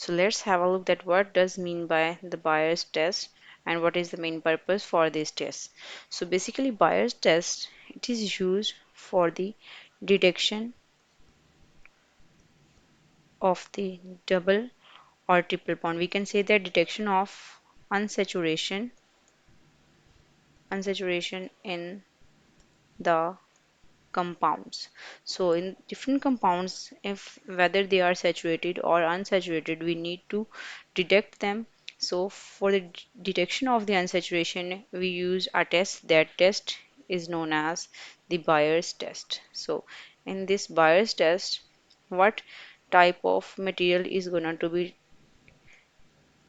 So let's have a look at what does mean by the Bayer's test and what is the main purpose for this test. So basically Bayer's test, it is used for the detection of the double or triple bond. We can say that detection of unsaturation unsaturation in the compounds. So in different compounds, if whether they are saturated or unsaturated, we need to detect them. So for the detection of the unsaturation, we use a test. That test is known as the Bayer's test. So in this Bayer's test, what type of material is going to be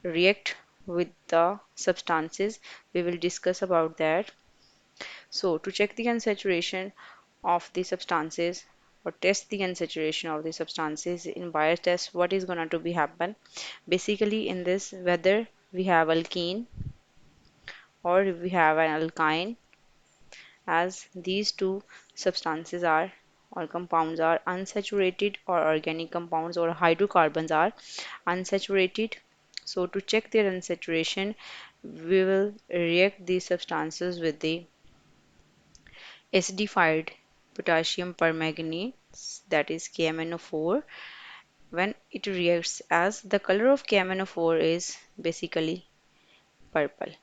react with the substances, we will discuss about that. So to check the unsaturation of the substances or test the unsaturation of the substances in Bayer test, what is going to be happen? Basically in this, whether we have alkene or we have an alkyne, as these two substances are or compounds are unsaturated, or organic compounds or hydrocarbons are unsaturated. So to check their unsaturation, we will react these substances with the acidified potassium permanganate, that is KMnO4. When it reacts, as the color of KMnO4 is basically purple,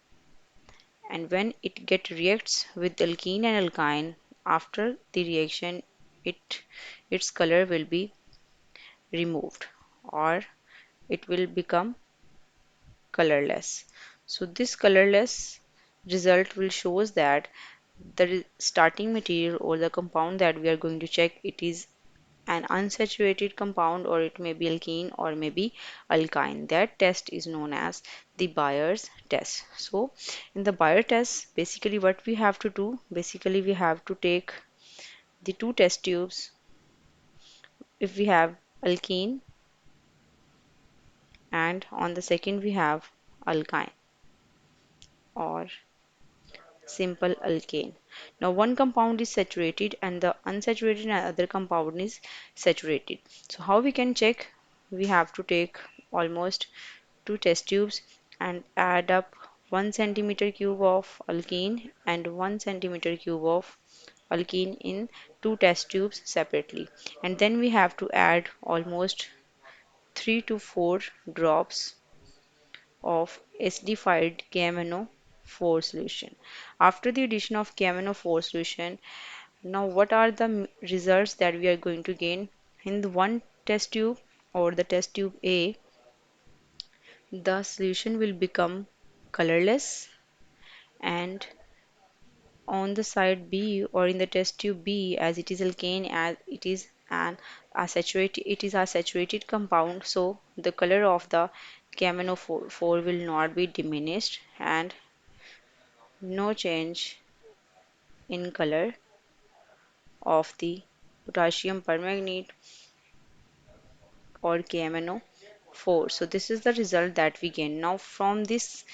and when it get reacts with alkene and alkyne, after the reaction, it its color will be removed, or it will become colorless. So this colorless result will shows that the starting material or the compound that we are going to check, it is an unsaturated compound, or it may be alkene or maybe alkyne. That test is known as the Bayer's test. So in the Bayer test, basically what we have to do, basically we have to take the two test tubes. If we have alkene and on the second we have alkyne or simple alkane. Now one compound is saturated and the unsaturated and other compound is saturated. So how we can check? We have to take almost two test tubes and add up 1 centimeter cube of alkene and 1 centimeter cube of alkene in two test tubes separately. And then we have to add almost 3 to 4 drops of acidified KMnO4 solution. After the addition of KMnO4 solution, now what are the results that we are going to gain? In the one test tube or the test tube A, the solution will become colorless, and on the side B or in the test tube B, as it is alkane, as it is an a saturated, it is a saturated compound, so the color of the KMnO4 will not be diminished, and no change in color of the potassium permanganate or KMnO4. So this is the result that we gain. Now from this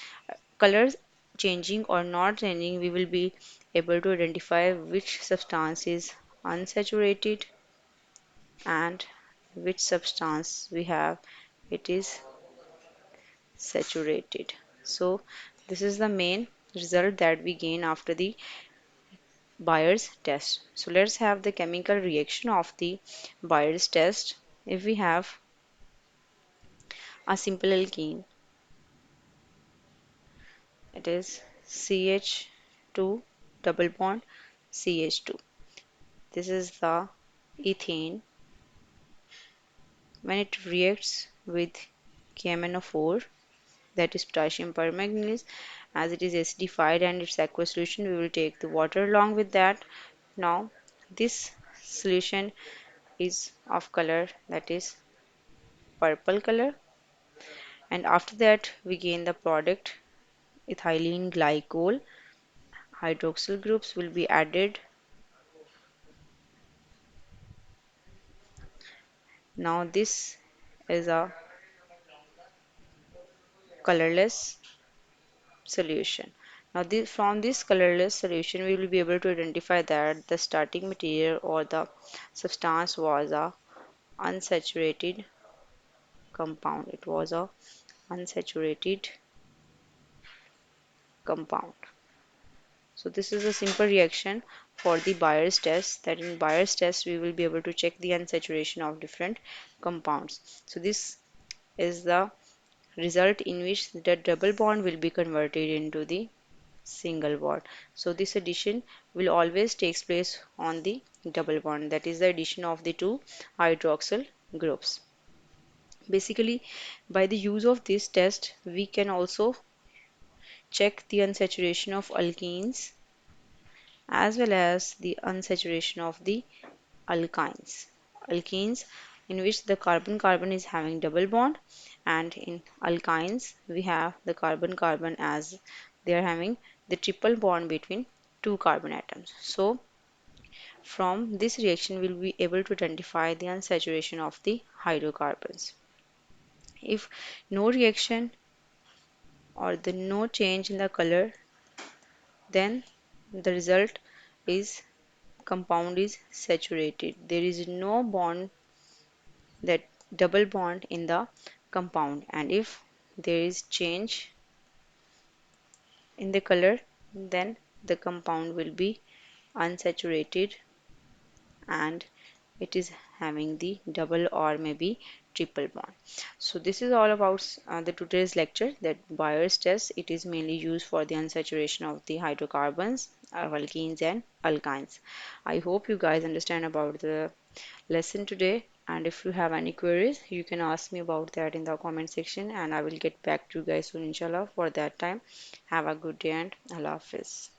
colors changing or not changing, we will be able to identify which substance is unsaturated and which substance we have, it is saturated. So this is the main result that we gain after the Bayer's test. So let's have the chemical reaction of the Bayer's test. If we have a simple alkene, it is CH2 double bond CH2. This is the ethane. When it reacts with KMnO4, that is potassium permanganate, as it is acidified and its aqueous solution, we will take the water along with that. Now this solution is of color, that is purple color, and after that we gain the product ethylene glycol. Hydroxyl groups will be added. Now this is a colorless solution. Now from this colorless solution we will be able to identify that the starting material or the substance was a unsaturated compound. It was a unsaturated compound. So this is a simple reaction for the Bayer's test, that in Bayer's test we will be able to check the unsaturation of different compounds. So this is the result in which the double bond will be converted into the single bond. So this addition will always takes place on the double bond, that is the addition of the two hydroxyl groups. Basically, by the use of this test, we can also check the unsaturation of alkenes as well as the unsaturation of the alkynes. Alkenes, in which the carbon-carbon is having double bond, and in alkynes we have the carbon-carbon as they are having the triple bond between two carbon atoms. So from this reaction we'll be able to identify the unsaturation of the hydrocarbons. If no reaction or the no change in the color, then the result is compound is saturated. There is no bond, that double bond in the compound, and if there is change in the color, then the compound will be unsaturated and it is having the double or maybe triple bond. So this is all about the today's lecture, that Bayer's test. It is mainly used for the unsaturation of the hydrocarbons, alkenes and alkynes. I hope you guys understand about the lesson today, and if you have any queries you can ask me about that in the comment section, and I will get back to you guys soon inshallah. For that time, have a good day and Allah Hafiz.